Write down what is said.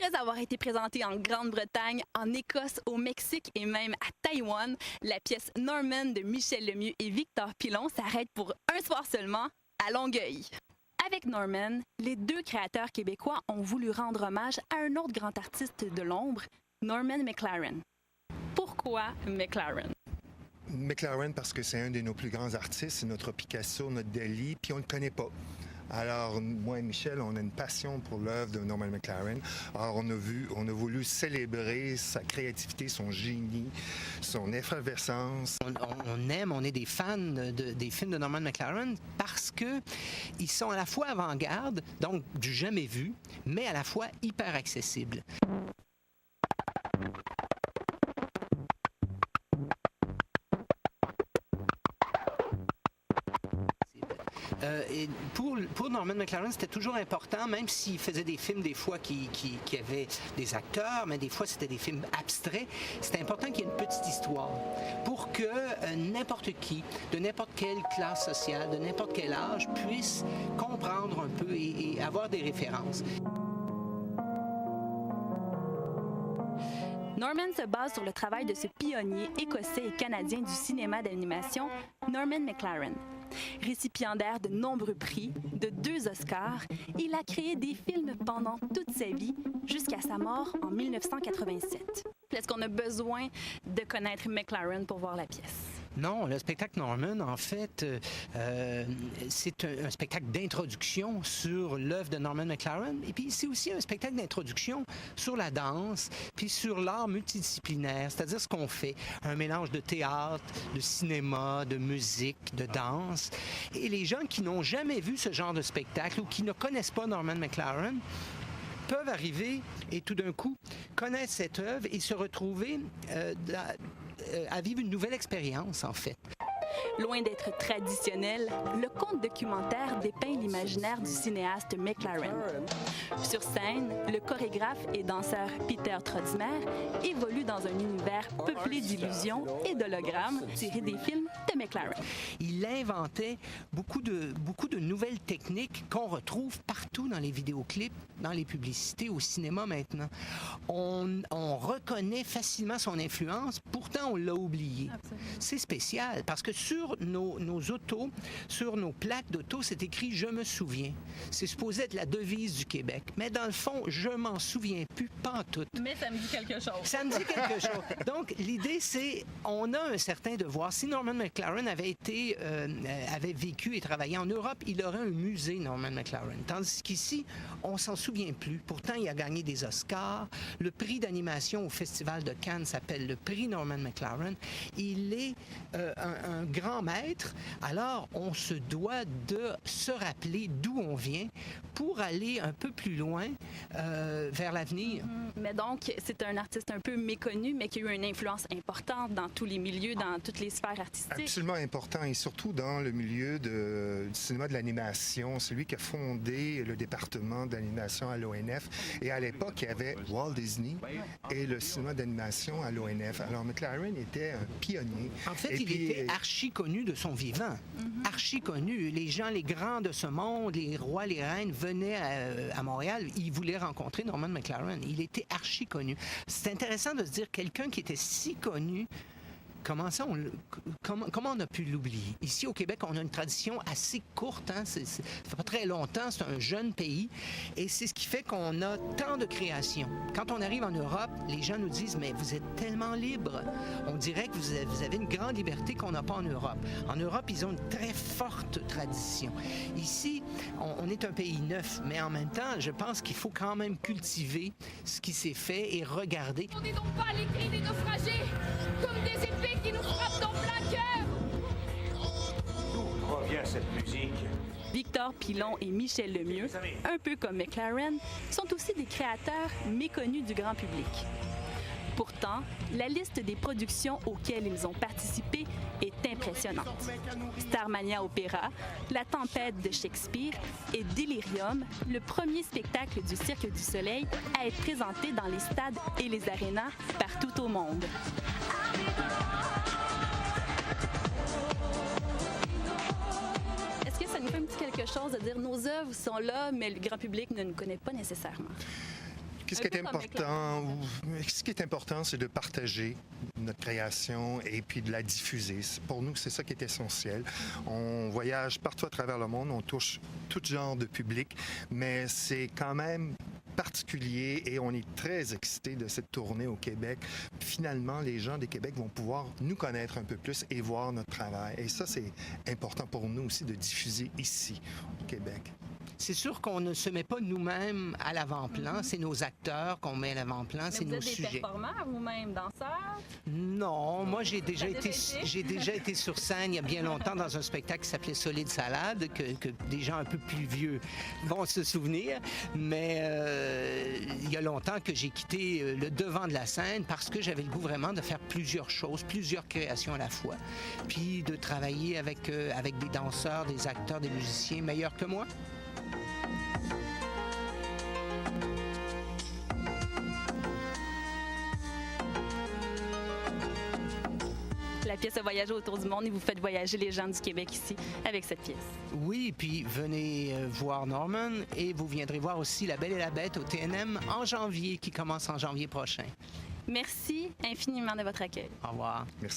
Après avoir été présentée en Grande-Bretagne, en Écosse, au Mexique et même à Taïwan, la pièce Norman de Michel Lemieux et Victor Pilon s'arrête pour un soir seulement à Longueuil. Avec Norman, les deux créateurs québécois ont voulu rendre hommage à un autre grand artiste de l'ombre, Norman McLaren. Pourquoi McLaren? McLaren parce que c'est un de nos plus grands artistes, c'est notre Picasso, notre Dali, puis on ne le connaît pas. Alors, moi et Michel, on a une passion pour l'œuvre de Norman McLaren. Alors, on a voulu célébrer sa créativité, son génie, son effervescence. On est des fans des films de Norman McLaren parce qu'ils sont à la fois avant-garde, donc du jamais vu, mais à la fois hyper accessibles. Et pour Norman McLaren, c'était toujours important, même s'il faisait des films des fois qui avaient des acteurs, mais des fois c'était des films abstraits, c'était important qu'il y ait une petite histoire pour que n'importe qui, de n'importe quelle classe sociale, de n'importe quel âge, puisse comprendre un peu et avoir des références. Norman se base sur le travail de ce pionnier écossais et canadien du cinéma d'animation, Norman McLaren. Récipiendaire de nombreux prix, de 2 Oscars, il a créé des films pendant toute sa vie, jusqu'à sa mort en 1987. Est-ce qu'on a besoin de connaître McLaren pour voir la pièce? Non, le spectacle Norman, en fait, c'est un spectacle d'introduction sur l'œuvre de Norman McLaren. Et puis, c'est aussi un spectacle d'introduction sur la danse, puis sur l'art multidisciplinaire, c'est-à-dire ce qu'on fait. Un mélange de théâtre, de cinéma, de musique, de danse. Et les gens qui n'ont jamais vu ce genre de spectacle ou qui ne connaissent pas Norman McLaren peuvent arriver et tout d'un coup connaître cette œuvre et se retrouver à vivre une nouvelle expérience, en fait. Loin d'être traditionnel, le conte documentaire dépeint l'imaginaire du cinéaste McLaren. Sur scène, le chorégraphe et danseur Peter Trotzmer évolue dans un univers peuplé d'illusions et d'hologrammes tirés des films de McLaren. Il inventait beaucoup de nouvelles techniques qu'on retrouve partout dans les vidéoclips, dans les publicités, au cinéma maintenant. On reconnaît facilement son influence, pourtant on l'a oublié. C'est spécial parce que sur nos autos, sur nos plaques d'auto, c'est écrit « Je me souviens ». C'est supposé être la devise du Québec. Mais dans le fond, je m'en souviens plus, pas en tout. Mais ça me dit quelque chose. Ça me dit quelque chose. Donc, l'idée, c'est, on a un certain devoir. Si Norman McLaren avait vécu et travaillé en Europe, il aurait un musée, Norman McLaren. Tandis qu'ici, on s'en souvient plus. Pourtant, il a gagné des Oscars. Le prix d'animation au Festival de Cannes s'appelle le prix Norman McLaren. Il est un grand maître. Alors, on se doit de se rappeler d'où on vient pour aller un peu plus loin vers l'avenir. Mais donc, c'est un artiste un peu méconnu, mais qui a eu une influence importante dans tous les milieux, dans toutes les sphères artistiques. Absolument important, et surtout dans le milieu du cinéma de l'animation. C'est lui qui a fondé le département d'animation à l'ONF. Et à l'époque, il y avait Walt Disney et le cinéma d'animation à l'ONF. Alors, McLaren était un pionnier. En fait, il était archi connu de son vivant. Archi connu. Les gens, les grands de ce monde, les rois, les reines venaient à Montréal. Ils voulaient rencontrer Norman McLaren. Il était archi connu. C'est intéressant de se dire quelqu'un qui était si connu. Comment on a pu l'oublier? Ici, au Québec, on a une tradition assez courte. Hein? Ça fait pas très longtemps, c'est un jeune pays. Et c'est ce qui fait qu'on a tant de créations. Quand on arrive en Europe, les gens nous disent « Mais vous êtes tellement libre. » On dirait que vous avez une grande liberté qu'on n'a pas en Europe. En Europe, ils ont une très forte tradition. Ici, on est un pays neuf, mais en même temps, je pense qu'il faut quand même cultiver ce qui s'est fait et regarder. On n'est donc pas les cris des naufragés, comme des épées qui nous frappent en plein cœur. D'où provient cette musique? Victor Pilon et Michel Lemieux, un peu comme McLaren, sont aussi des créateurs méconnus du grand public. Pourtant, la liste des productions auxquelles ils ont participé est impressionnante. Starmania Opéra, La Tempête de Shakespeare et Delirium, le premier spectacle du Cirque du Soleil à être présenté dans les stades et les arénas partout au monde. Est-ce que ça nous fait un petit quelque chose de dire nos œuvres sont là, mais le grand public ne nous connaît pas nécessairement? Ce qui est important, c'est de partager notre création et puis de la diffuser. Pour nous, c'est ça qui est essentiel. On voyage partout à travers le monde, on touche tout genre de public, mais c'est quand même particulier et on est très excités de cette tournée au Québec. Finalement, les gens du Québec vont pouvoir nous connaître un peu plus et voir notre travail. Et ça, c'est important pour nous aussi de diffuser ici, au Québec. C'est sûr qu'on ne se met pas nous-mêmes à l'avant-plan. C'est nos acteurs qu'on met à l'avant-plan, c'est nos sujets. Vous êtes des performeurs vous-même, danseurs? Non, moi j'ai déjà été sur scène il y a bien longtemps dans un spectacle qui s'appelait Solide Salade, que des gens un peu plus vieux vont se souvenir. Mais il y a longtemps que j'ai quitté le devant de la scène parce que j'avais le goût vraiment de faire plusieurs choses, plusieurs créations à la fois. Puis de travailler avec des danseurs, des acteurs, des musiciens meilleurs que moi. La pièce a voyagé autour du monde et vous faites voyager les gens du Québec ici avec cette pièce. Oui, puis venez voir Norman et vous viendrez voir aussi La Belle et la Bête au TNM en janvier, qui commence en janvier prochain. Merci infiniment de votre accueil. Au revoir. Merci.